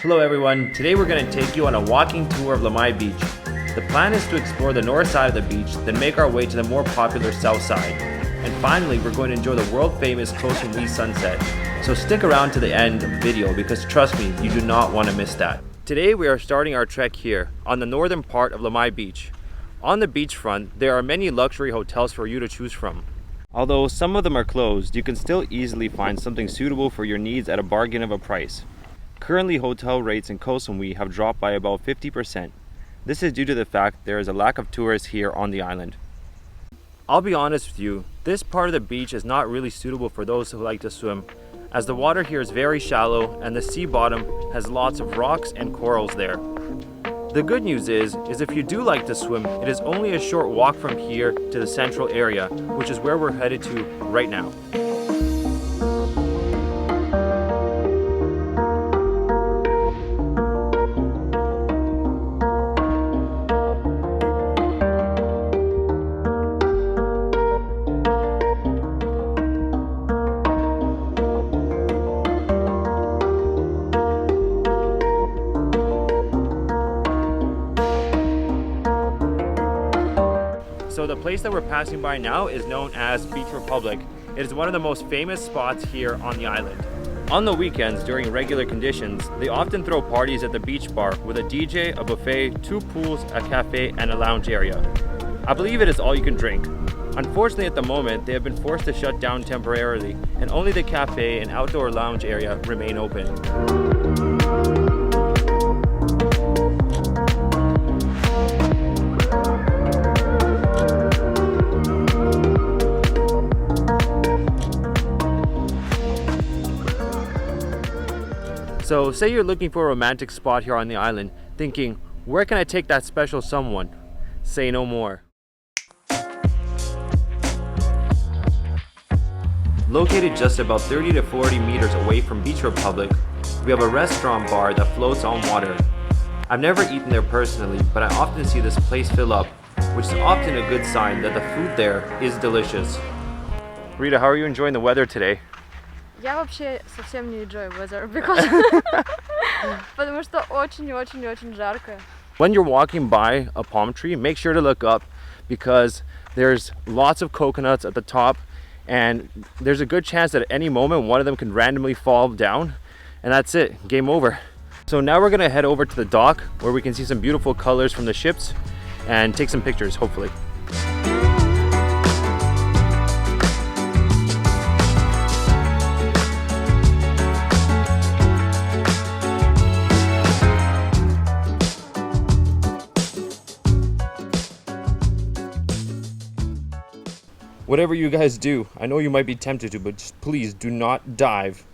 Hello everyone, today we're going to take you on a walking tour of Lamai Beach. The plan is to explore the north side of the beach, then make our way to the more popular south side. And finally, we're going to enjoy the world famous Koh Samui sunset. So stick around to the end of the video because trust me, you do not want to miss that. Today we are starting our trek here on the northern part of Lamai Beach. On the beachfront, there are many luxury hotels for you to choose from. Although some of them are closed, you can still easily find something suitable for your needs at a bargain of a price. Currently, hotel rates in Koh Samui have dropped by about 50%. This is due to the fact there is a lack of tourists here on the island. I'll be honest with you, this part of the beach is not really suitable for those who like to swim, as the water here is very shallow and the sea bottom has lots of rocks and corals there. The good news is if you do like to swim, it is only a short walk from here to the central area, which is where we're headed to right now. So the place that we're passing by now is known as Beach Republic. It is one of the most famous spots here on the island. On the weekends, during regular conditions, they often throw parties at the beach bar with a DJ, a buffet, 2 pools, a cafe, and a lounge area. I believe it is all you can drink. Unfortunately, at the moment, they have been forced to shut down temporarily, and only the cafe and outdoor lounge area remain open. So say you're looking for a romantic spot here on the island, thinking, where can I take that special someone? Say no more. Located just about 30 to 40 meters away from Beach Republic, we have a restaurant bar that floats on water. I've never eaten there personally, but I often see this place fill up, which is often a good sign that the food there is delicious. Rita, how are you enjoying the weather today? Я вообще совсем не enjoy weather because потому что очень жарко. When you're walking by a palm tree, make sure to look up because there's lots of coconuts at the top and there's a good chance that at any moment one of them can randomly fall down and that's it, game over. So now we're gonna head over to the dock where we can see some beautiful colors from the ships and take some pictures, hopefully. Whatever you guys do, I know you might be tempted to, but just please do not dive.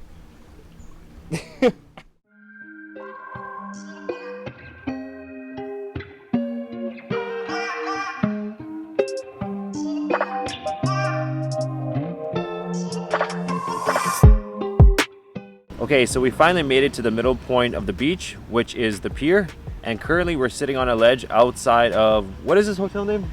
Okay, so we finally made it to the middle point of the beach, which is the pier, and currently we're sitting on a ledge outside of, what is this hotel name?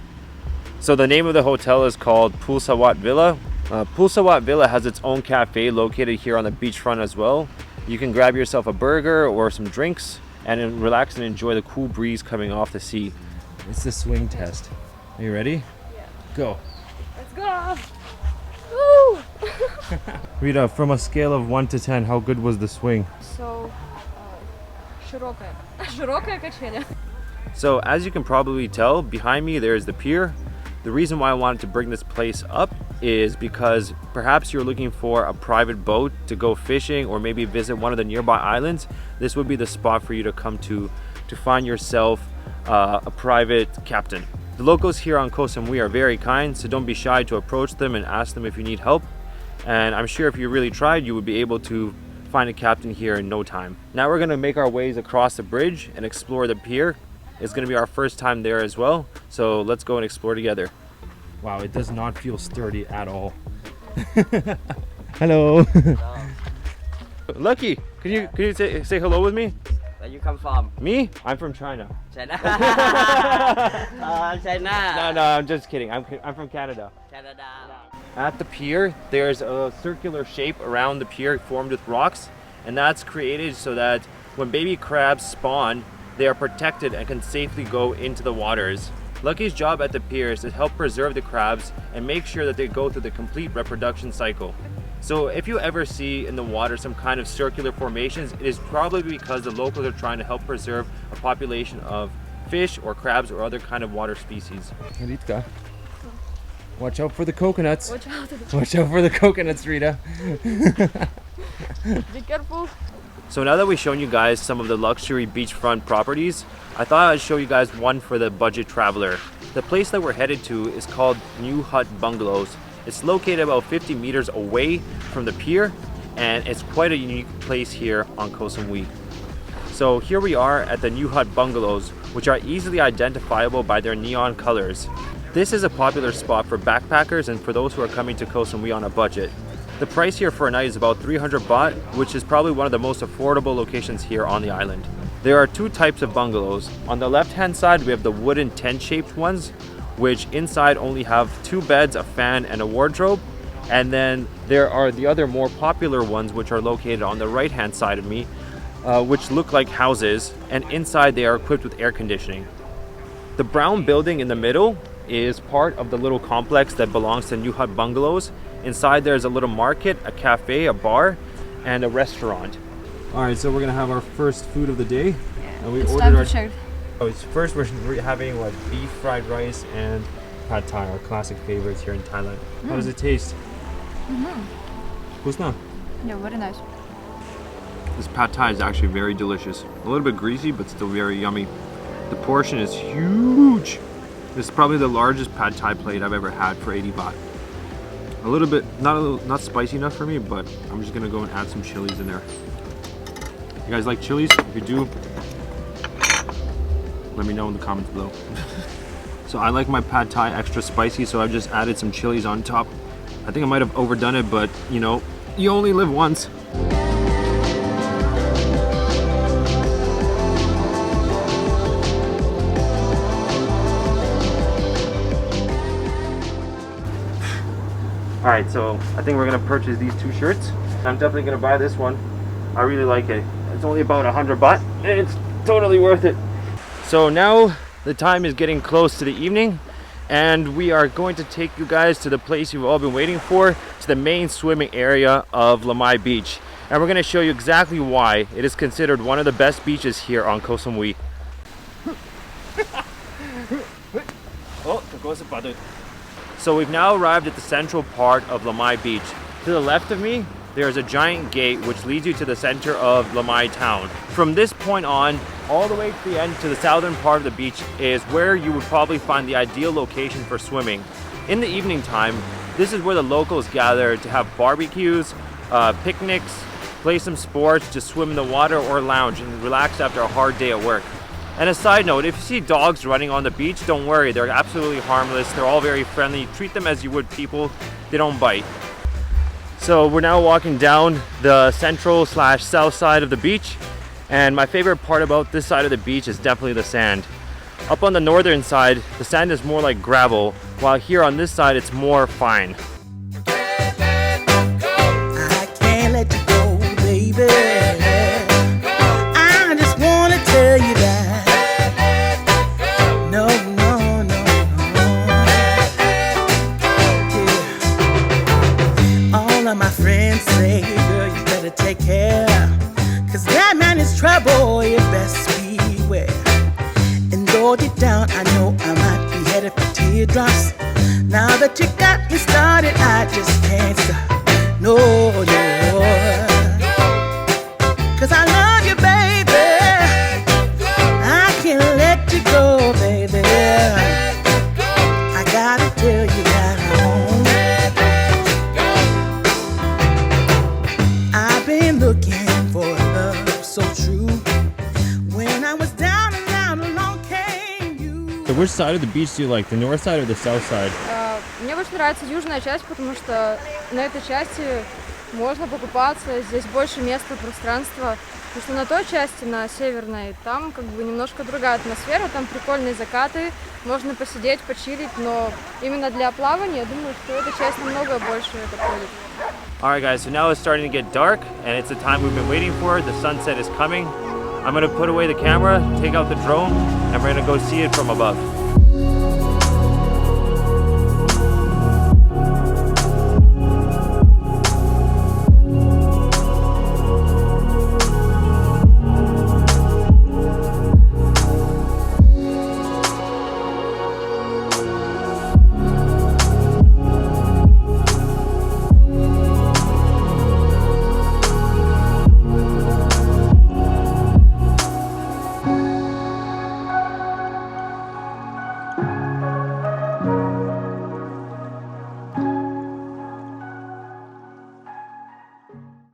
So the name of the hotel is called Poolsawat Villa. Poolsawat Villa has its own cafe located here on the beachfront as well. You can grab yourself a burger or some drinks and then relax and enjoy the cool breeze coming off the sea. It's the swing test. Are you ready? Yeah. Go. Let's go! Woo! Rita, from a scale of 1 to 10, how good was the swing? So, широкое качение. So as you can probably tell, behind me there's the pier. The reason why I wanted to bring this place up is because perhaps you're looking for a private boat to go fishing or maybe visit one of the nearby islands. This would be the spot for you to come to find yourself a private captain. The locals here on Koh Samui are very kind, so don't be shy to approach them and ask them if you need help. And I'm sure if you really tried, you would be able to find a captain here in no time. Now we're gonna make our ways across the bridge and explore the pier. It's going to be our first time there as well, so let's go and explore together. Wow, it does not feel sturdy at all. Hello. Lucky, can you say hello with me? Where you come from? Me? I'm from China. China. China. No, I'm just kidding. I'm from Canada. Canada. At the pier, there's a circular shape around the pier formed with rocks, and that's created so that when baby crabs spawn, they are protected and can safely go into the waters. Lucky's job at the pier is to help preserve the crabs and make sure that they go through the complete reproduction cycle. So if you ever see in the water some kind of circular formations, it is probably because the locals are trying to help preserve a population of fish or crabs or other kind of water species. Ritka, watch out for the coconuts. Watch out. Watch out for the coconuts, Rita. Be careful. So now that we've shown you guys some of the luxury beachfront properties, I thought I'd show you guys one for the budget traveler. The place that we're headed to is called New Hud Bungalows. It's located about 50 meters away from the pier, and it's quite a unique place here on Koh Samui. So here we are at the New Hud Bungalows, which are easily identifiable by their neon colors. This is a popular spot for backpackers and for those who are coming to Koh Samui on a budget. The price here for a night is about 300 baht, which is probably one of the most affordable locations here on the island. There are two types of bungalows. On the left-hand side, we have the wooden tent-shaped ones, which inside only have 2 beds, a fan, and a wardrobe. And then there are the other more popular ones, which are located on the right-hand side of me, which look like houses, and inside they are equipped with air conditioning. The brown building in the middle is part of the little complex that belongs to New Hud Bungalows. Inside there's a little market, a cafe, a bar, and a restaurant. All right, so we're gonna have our first food of the day. And we ordered our. First, we're having what, beef fried rice and pad thai, our classic favorites here in Thailand. How does it taste? Who's not? Yeah, very nice. This pad thai is actually very delicious. A little bit greasy, but still very yummy. The portion is huge. This is probably the largest pad thai plate I've ever had for 80 baht. A little bit, not spicy enough for me, but I'm just gonna go and add some chilies in there. You guys like chilies? If you do, let me know in the comments below. So I like my pad thai extra spicy, so I've just added some chilies on top. I think I might have overdone it, but you know, you only live once. Alright, so I think we're gonna purchase these 2 shirts. I'm definitely gonna buy this one. I really like it. It's only about 100 baht, and it's totally worth it. So now the time is getting close to the evening, and we are going to take you guys to the place you've all been waiting for, to the main swimming area of Lamai Beach. And we're gonna show you exactly why it is considered one of the best beaches here on Koh Samui. So we've now arrived at the central part of Lamai Beach. To the left of me, there is a giant gate which leads you to the center of Lamai town. From this point on, all the way to the end, to the southern part of the beach, is where you would probably find the ideal location for swimming. In the evening time, this is where the locals gather to have barbecues, picnics, play some sports, just swim in the water or lounge and relax after a hard day at work. And a side note, if you see dogs running on the beach, don't worry, they're absolutely harmless. They're all very friendly. Treat them as you would people. They don't bite. So we're now walking down the central/south side of the beach. And my favorite part about this side of the beach is definitely the sand. Up on the northern side, the sand is more like gravel, while here on this side, it's more fine. I can't let you go, baby. I just wanna tell you that. No. Yeah. All of my friends say, girl, you better take care. Cause that man is trouble, you best beware. And though deep down, I know I might be headed for teardrops. Now that you got me started, I just can't stop. No. Cause I love you, baby. I can't let you go, baby. I gotta tell you that I've been looking for love so true. When I was down and out, along came you. So which side of the beach do you like, the north side or the south side? Мне больше нравится южная часть, потому что на этой части можно покупаться, здесь больше места, пространства. Потому что на той части, на северной, там как бы немножко другая атмосфера, там прикольные закаты, можно посидеть, почилить, но именно для плавания, я думаю, что эта часть намного больше подходит. Alright guys, so now it's starting to get dark and it's the time we've been waiting for. The sunset is coming. I'm gonna put away the camera, take out the drone, and we're gonna go see it from above.